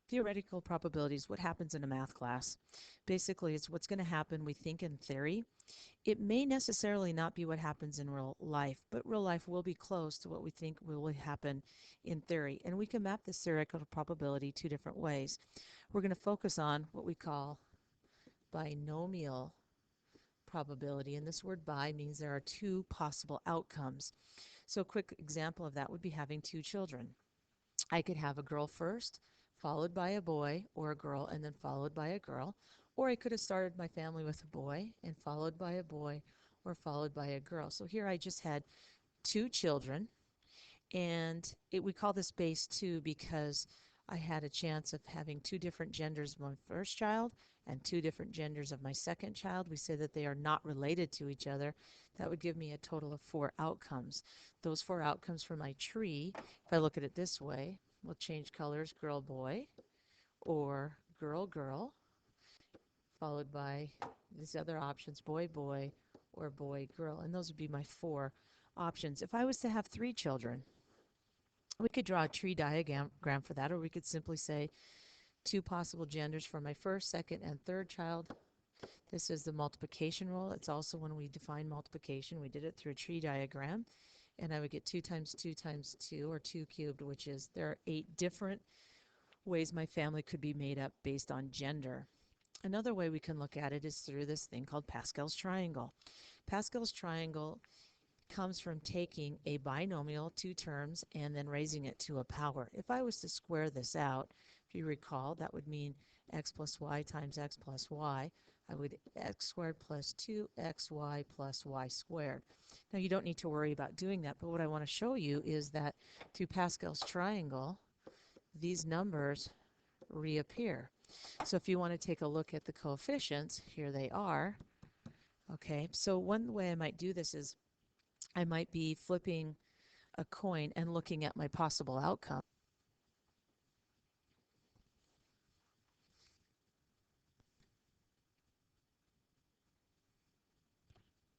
Theoretical probabilities, what happens in a math class. Basically, it's what's going to happen, we think, in theory. It may necessarily not be what happens in real life, but real life will be close to what we think will happen in theory. And we can map this theoretical probability two different ways. We're going to focus on what we call binomial probability. And this word bi means there are two possible outcomes. So a quick example of that would be having two children. I could have a girl first, followed by a boy, or a girl, and then followed by a girl. Or I could have started my family with a boy and followed by a boy or followed by a girl. So here I just had two children, and we call this base 2 because I had a chance of having two different genders of my first child and two different genders of my second child. We say that they are not related to each other. That would give me a total of 4 outcomes. Those 4 outcomes for my tree, if I look at it this way, we'll change colors, girl, boy, or girl, girl, followed by these other options, boy, boy, or boy, girl. And those would be my 4 options. If I was to have 3 children, we could draw a tree diagram for that, or we could simply say 2 possible genders for my first, second, and third child. This is the multiplication rule. It's also when we define multiplication, we did it through a tree diagram. And I would get 2 times 2 times 2, or 2 cubed, which is there are 8 different ways my family could be made up based on gender. Another way we can look at it is through this thing called Pascal's triangle. Pascal's triangle comes from taking a binomial, 2 terms, and then raising it to a power. If I was to square this out, if you recall, that would mean x plus y times x plus y. I would x squared plus 2xy plus y squared. Now you don't need to worry about doing that, but what I want to show you is that through Pascal's triangle, these numbers reappear. So if you want to take a look at the coefficients, here they are. Okay, so one way I might do this is I might be flipping a coin and looking at my possible outcome.